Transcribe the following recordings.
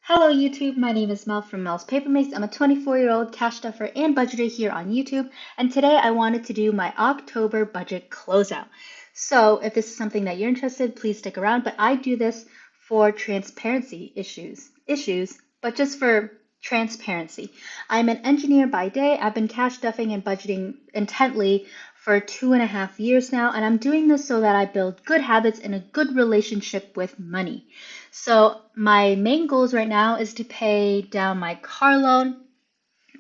Hello YouTube, my name is Mel from Mel's Papermates. I'm a 24-year-old cash stuffer and budgeter here on YouTube, and today I wanted to do my October budget closeout. So if this is something that you're interested, please stick around, but I do this for transparency issues, but just for transparency. I'm an engineer by day. I've been cash stuffing and budgeting intently for 2.5 years now, and I'm doing this so that I build good habits and a good relationship with money. So my main goals right now is to pay down my car loan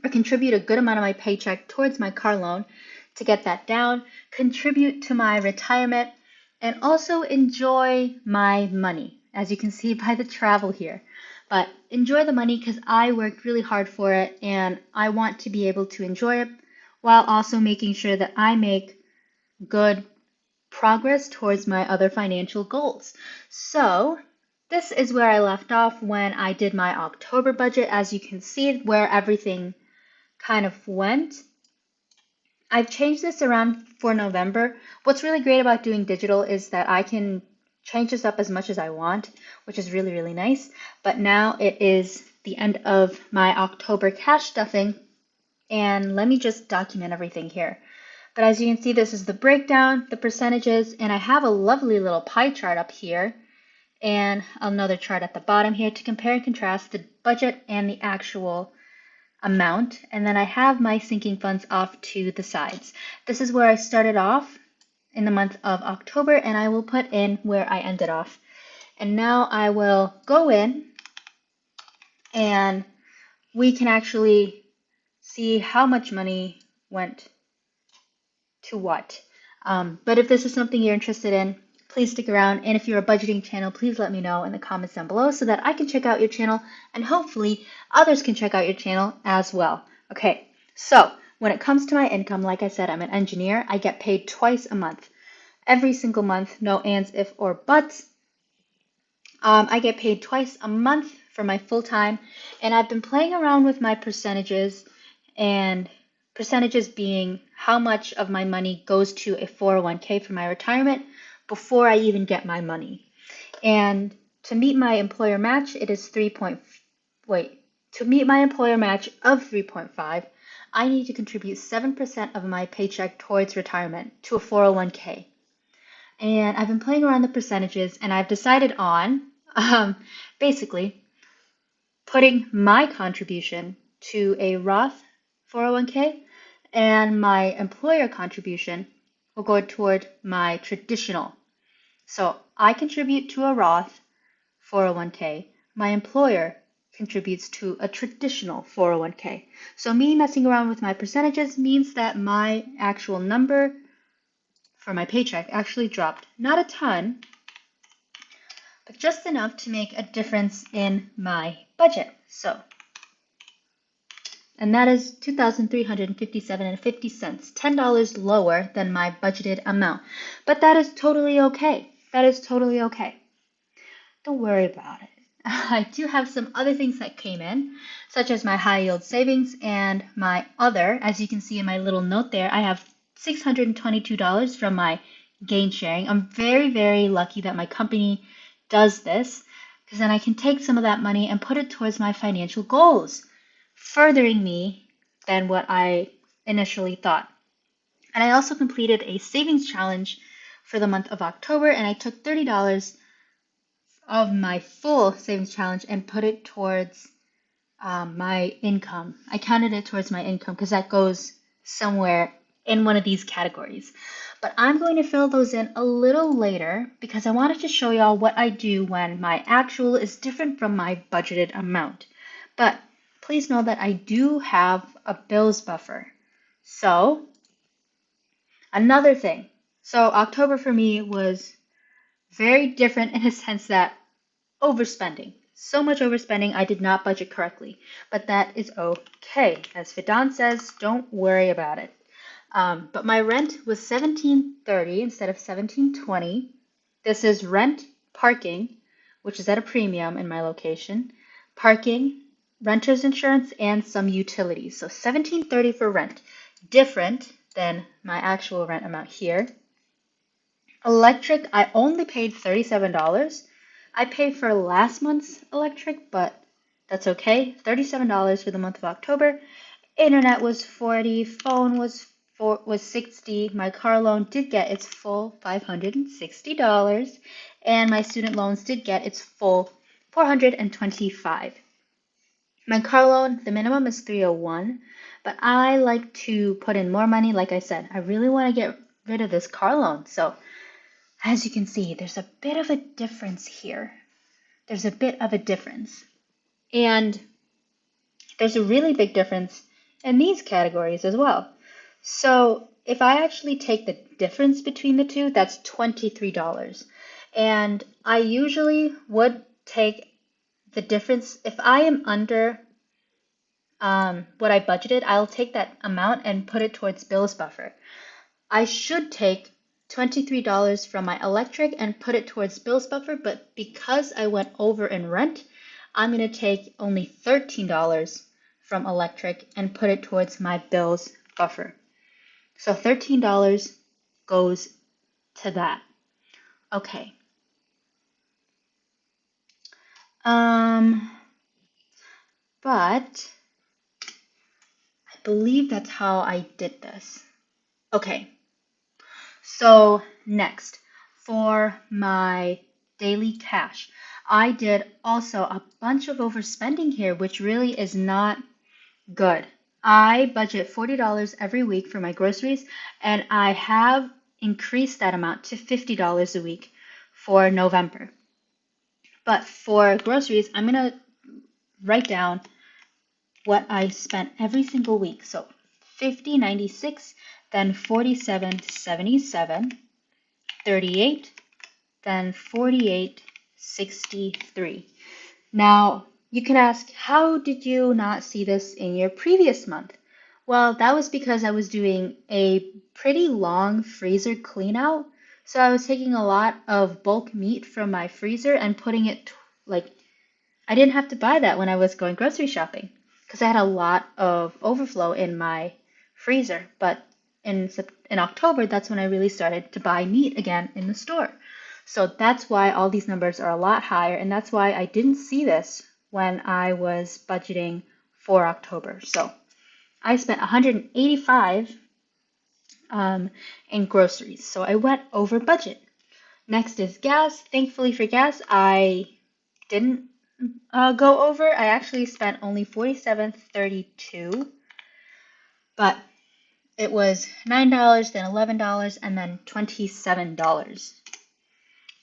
or contribute a good amount of my paycheck towards my car loan to get that down, contribute to my retirement, and also enjoy my money, as you can see by the travel here. But enjoy the money because I worked really hard for it and I want to be able to enjoy it while also making sure that I make good progress towards my other financial goals. So this is where I left off when I did my October budget. As you can see where everything kind of went. I've changed this around for November. What's really great about doing digital is that I can change this up as much as I want, which is really, really nice. But now it is the end of my October cash stuffing, and let me just document everything here. But as you can see, this is the breakdown, the percentages, and I have a lovely little pie chart up here and another chart at the bottom here to compare and contrast the budget and the actual amount. And then I have my sinking funds off to the sides. This is where I started off in the month of October, and I will put in where I ended off. And now I will go in and we can actually see how much money went to what. But if this is something you're interested in, please stick around. And if you're a budgeting channel, please let me know in the comments down below so that I can check out your channel and hopefully others can check out your channel as well. Okay, so when it comes to my income, like I said, I'm an engineer. I get paid twice a month. Every single month, no ands, if, or buts. I get paid twice a month for my full time, and I've been playing around with my percentages, and percentages being how much of my money goes to a 401k for my retirement before I even get my money. And to meet my employer match, it is to meet my employer match of 3.5, I need to contribute 7% of my paycheck towards retirement to a 401k. And I've been playing around the percentages, and I've decided on basically putting my contribution to a Roth 401k, and my employer contribution will go toward my traditional. So I contribute to a Roth 401k. My employer contributes to a traditional 401k. So me messing around with my percentages means that my actual number for my paycheck actually dropped. Not a ton, but just enough to make a difference in my budget. So, and that is $2,357.50, $10 lower than my budgeted amount. But that is totally okay. That is totally okay. Don't worry about it. I do have some other things that came in, such as my high yield savings and my other. As you can see in my little note there, I have $622 from my gain sharing. I'm very, very lucky that my company does this, because then I can take some of that money and put it towards my financial goals, furthering me than what I initially thought. And I also completed a savings challenge for the month of October, and I took $30 of my full savings challenge and put it towards my income. I counted it towards my income because that goes somewhere in one of these categories. But I'm going to fill those in a little later because I wanted to show y'all what I do when my actual is different from my budgeted amount. But please know that I do have a bills buffer. So another thing. So October for me was very different in a sense that overspending. So much overspending, I did not budget correctly. But that is okay. As Fidan says, don't worry about it. But my rent was $1,730 instead of $1,720. This is rent, parking, which is at a premium in my location, parking, renter's insurance, and some utilities. So $1,730 for rent, different than my actual rent amount here. Electric, I only paid $37. I paid for last month's electric, but That's okay. $37 for the month of October. Internet was 40, phone was 60. My car loan did get its full $560, and my student loans did get its full 425. My car loan, the minimum is 301, but I like to put in more money. Like I said, I really want to get rid of this car loan. So as you can see, there's a bit of a difference here. There's a bit of a difference. And there's a really big difference in these categories as well. So if I actually take the difference between the two, that's $23. And I usually would take the difference. If I am under what I budgeted, I'll take that amount and put it towards bills buffer. I should take $23 from my electric and put it towards bills buffer, but because I went over in rent, I'm going to take only $13 from electric and put it towards my bills buffer. So $13 goes to that. Okay. But I believe that's how I did this. Okay. So next, for my daily cash, I did also a bunch of overspending here, which really is not good. I budget $40 every week for my groceries, and I have increased that amount to $50 a week for November. But for groceries, I'm going to write down what I spent every single week. So $50.96, then $47.77, $38, then $48.63. Now, you can ask, how did you not see this in your previous month? Well, that was because I was doing a pretty long freezer clean out. So I was taking a lot of bulk meat from my freezer and putting it, I didn't have to buy that when I was going grocery shopping because I had a lot of overflow in my freezer. But in October, that's when I really started to buy meat again in the store. So that's why all these numbers are a lot higher, and that's why I didn't see this when I was budgeting for October. So I spent $185 in groceries, so I went over budget. Next is gas. Thankfully for gas, I didn't go over. I actually spent only $47.32, but it was $9, then $11, and then $27.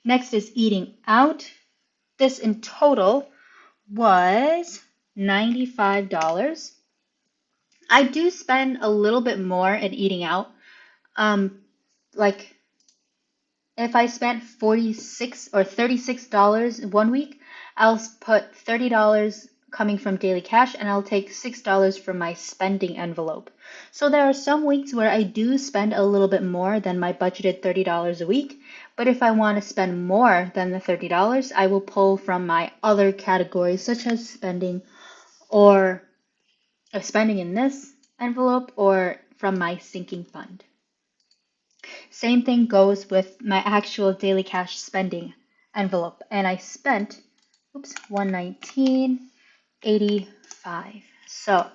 Next is eating out. This in total was $95. I do spend a little bit more in eating out. Like if I spent $46 or $36 one week, I'll put $30 coming from daily cash and I'll take $6 from my spending envelope. So there are some weeks where I do spend a little bit more than my budgeted $30 a week. But if I want to spend more than the $30, I will pull from my other categories such as spending or spending in this envelope or from my sinking fund. Same thing goes with my actual daily cash spending envelope. And I spent, $119.85. So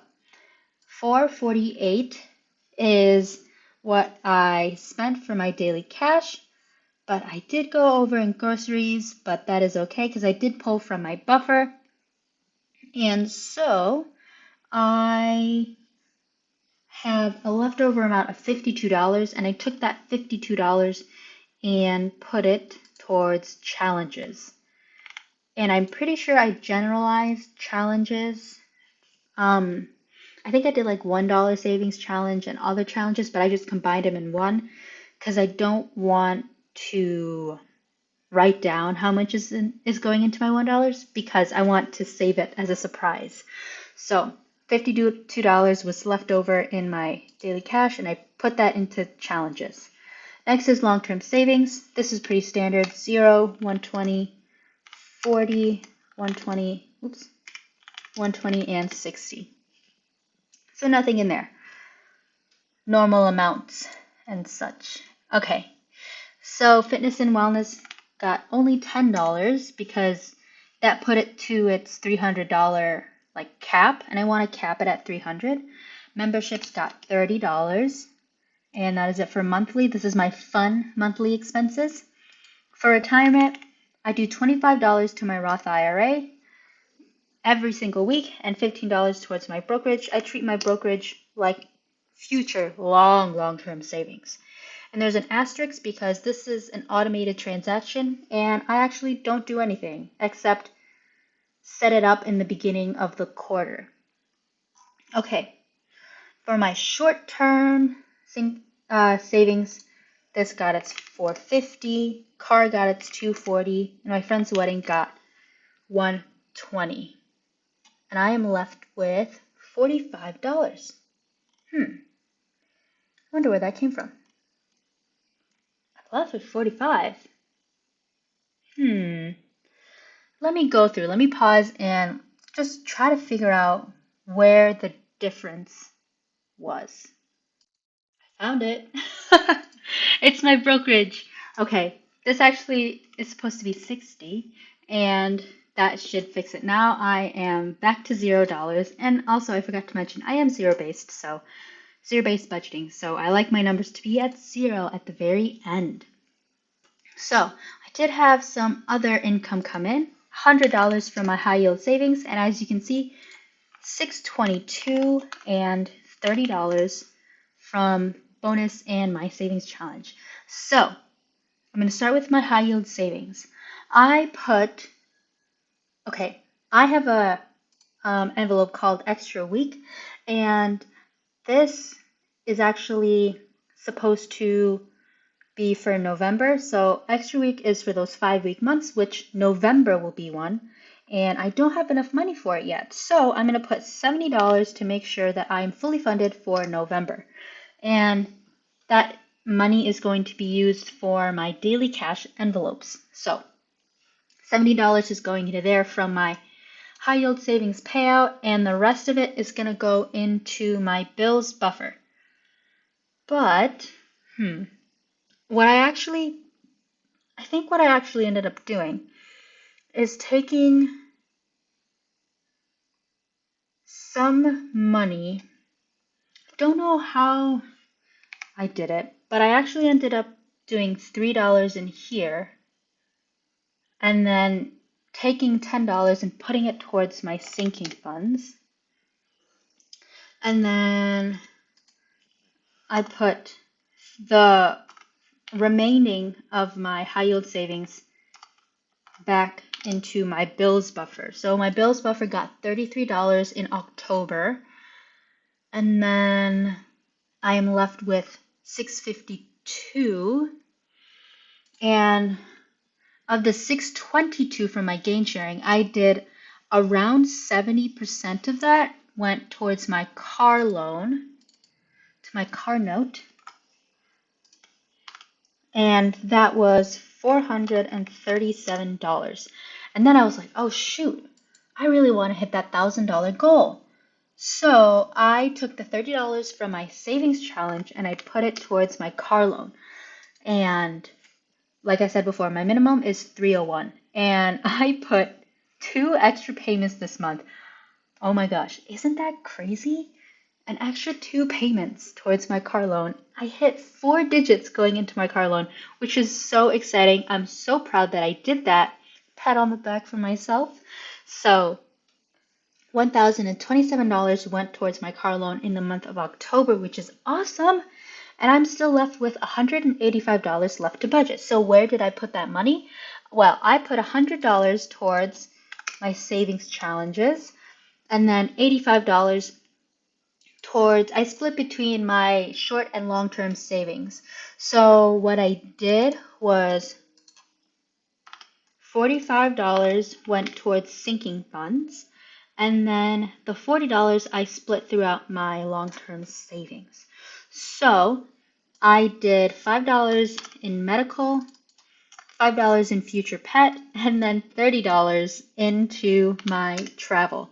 $448 is what I spent for my daily cash. But I did go over in groceries, but that is okay because I did pull from my buffer. And so I have a leftover amount of $52, and I took that $52 and put it towards challenges. And I'm pretty sure I generalized challenges. I think I did like $1 savings challenge and other challenges, but I just combined them in one because I don't want to write down how much is going into my $1 because I want to save it as a surprise. So $52 was left over in my daily cash and I put that into challenges. Next is long-term savings. This is pretty standard. 0, 120, 40, 120, 120, and 60. So nothing in there. Normal amounts and such. Okay, so fitness and wellness got only $10 because that put it to its $300 like cap, and I want to cap it at $300. Memberships got $30, and that is it for monthly. This is my fun monthly expenses. For retirement, I do $25 to my Roth IRA every single week and $15 towards my brokerage. I treat my brokerage like future long-term savings. And there's an asterisk because this is an automated transaction and I actually don't do anything except set it up in the beginning of the quarter. Okay, for my short-term savings, this got its $450, car got its $240, and my friend's wedding got $120. And I am left with $45. I wonder where that came from. I'm left with 45. Let me go through. Let me pause and just try to figure out where the difference was. I found it. It's my brokerage. Okay, this actually is supposed to be 60, and that should fix it. Now I am back to $0. And also, I forgot to mention, I am zero-based budgeting. So I like my numbers to be at 0 at the very end. So I did have some other income come in, $100 from my high yield savings, and as you can see, $622 and $30 from bonus and my savings challenge. So I'm going to start with my high yield savings. I have a envelope called Extra Week, and this is actually supposed to be for November. So Extra Week is for those 5-week months, which November will be one. And I don't have enough money for it yet. So I'm going to put $70 to make sure that I'm fully funded for November. And that money is going to be used for my daily cash envelopes. So $70 is going into there from my high yield savings payout, and the rest of it is going to go into my bills buffer. But, what I think what I actually ended up doing is taking some money. Don't know how I did it, but I actually ended up doing $3 in here and then taking $10 and putting it towards my sinking funds. And then I put the remaining of my high yield savings back into my bills buffer. So my bills buffer got $33 in October, and then I am left with $652, and of the $622 from my gain sharing, I did around 70% of that went towards my car loan, to my car note, and that was $437. And then I was like, oh shoot, I really want to hit that $1,000 goal. So I took the $30 from my savings challenge and I put it towards my car loan. And like I said before, my minimum is $301. And I put 2 extra payments this month. Oh my gosh, isn't that crazy? An extra 2 payments towards my car loan. I hit 4 digits going into my car loan, which is so exciting. I'm so proud that I did that. Pat on the back for myself. So $1,027 went towards my car loan in the month of October, which is awesome. And I'm still left with $185 left to budget. So where did I put that money? Well, I put $100 towards my savings challenges, and then $85 towards, I split between my short and long-term savings. So what I did was $45 went towards sinking funds, and then the $40 I split throughout my long-term savings. So I did $5 in medical, $5 in future pet, and then $30 into my travel.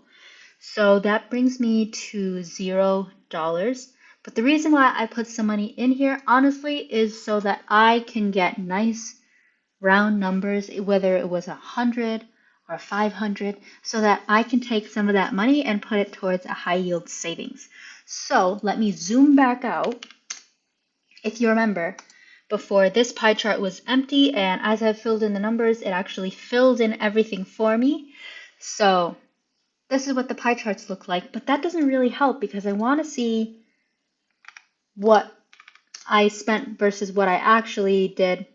So that brings me to $0. But the reason why I put some money in here, honestly, is so that I can get nice round numbers, whether it was 100, or 500 so that I can take some of that money and put it towards a high yield savings. So let me zoom back out. If you remember, before this pie chart was empty, and as I filled in the numbers, it actually filled in everything for me. So this is what the pie charts look like, but that doesn't really help because I want to see what I spent versus what I actually did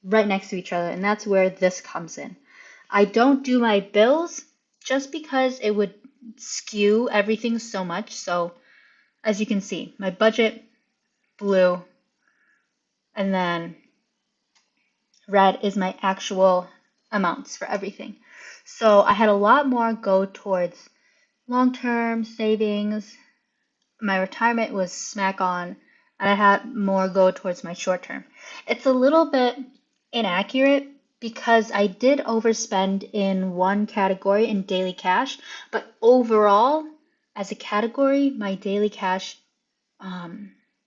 right next to each other, and that's where this comes in. I don't do my bills just because it would skew everything so much. So as you can see, my budget, blue, and then red is my actual amounts for everything. So I had a lot more go towards long-term savings. My retirement was smack on, and I had more go towards my short-term. It's a little bit inaccurate because I did overspend in one category in daily cash, but overall, as a category, my daily cash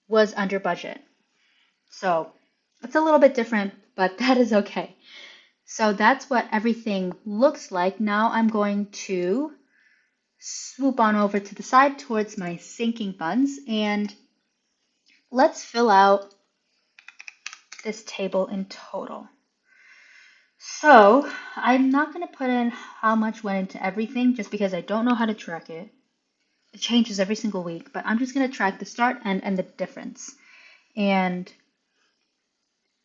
was under budget. So it's a little bit different, but that is okay. So that's what everything looks like. Now I'm going to swoop on over to the side towards my sinking funds, and let's fill out this table in total. So I'm not going to put in how much went into everything just because I don't know how to track it. It changes every single week, but I'm just going to track the start, end, and the difference. And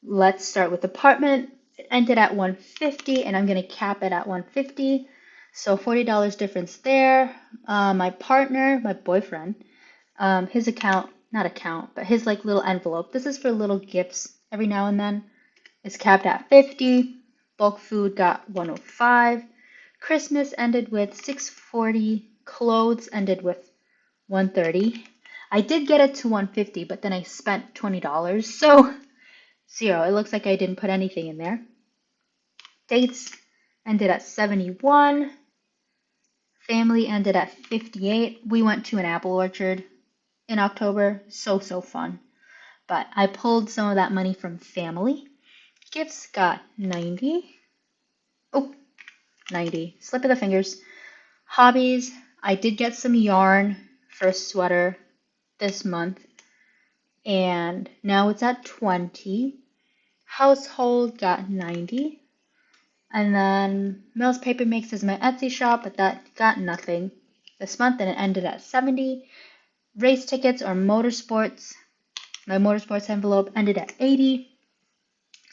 let's start with apartment. It ended at 150, and I'm going to cap it at 150. So $40 difference there. My partner, my boyfriend, his account, not account, but his like little envelope. This is for little gifts every now and then. It's capped at 50. Bulk food got 105. Christmas ended with 640. Clothes ended with 130. I did get it to 150, but then I spent $20. So zero. It looks like I didn't put anything in there. Dates ended at 71. Family ended at 58. We went to an apple orchard in October. So fun. But I pulled some of that money from family. Gifts got 90. Oh, 90. Slip of the fingers. Hobbies. I did get some yarn for a sweater this month. And now it's at 20. Household got 90. And then Mills Paper Makes is my Etsy shop, but that got nothing this month, and it ended at 70. Race tickets or motorsports. My motorsports envelope ended at 80.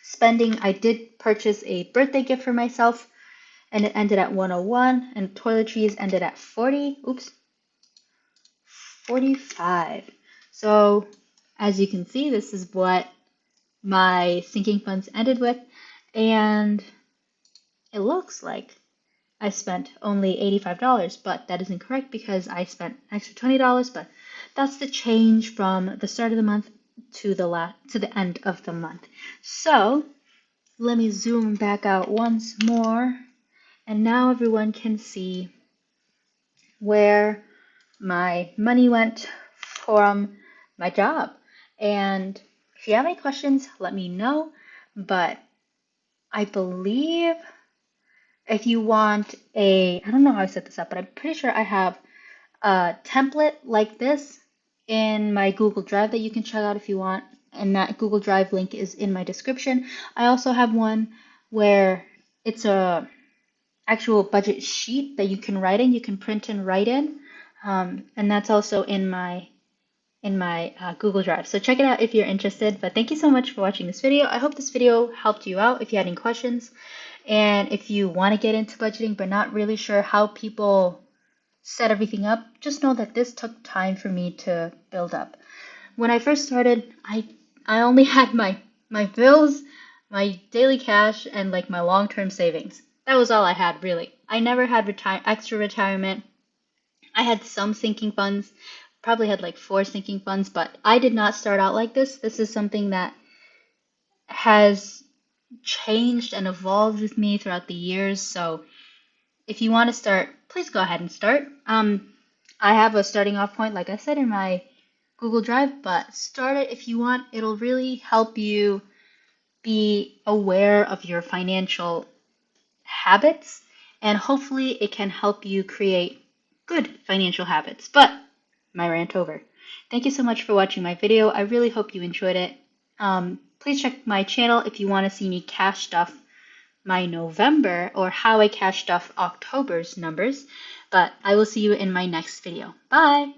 Spending, I did purchase a birthday gift for myself, and it ended at 101. And toiletries ended at 40. Oops. 45. So as you can see, this is what my sinking funds ended with, and it looks like I spent only $85, but that isn't correct because I spent extra $20, but that's the change from the start of the month to the end of the month. So let me zoom back out once more, and now everyone can see where my money went from my job. And if you have any questions, let me know. But I believe if you want I don't know how I set this up, but I'm pretty sure I have a template like this in my Google Drive that you can check out if you want. And that Google Drive link is in my description. I also have one where it's a actual budget sheet that you can write in, you can print and write in. And that's also in my Google Drive. So check it out if you're interested. But thank you so much for watching this video. I hope this video helped you out if you had any questions. And if you want to get into budgeting but not really sure how people set everything up, just know that this took time for me to build up. When I first started, I only had my bills, my daily cash, and like my long-term savings. That was all I had, really. I never had extra retirement. I had some sinking funds, probably had like 4 sinking funds, but I did not start out like this. This is something that has changed and evolved with me throughout the years. So if you want to start, please go ahead and start. I have a starting off point, like I said, in my Google Drive, but start it if you want. It'll really help you be aware of your financial habits and hopefully it can help you create good financial habits. But my rant over. Thank you so much for watching my video. I really hope you enjoyed it. Please check my channel if you want to see me cash stuff my November or how I cashed off October's numbers. But I will see you in my next video. Bye!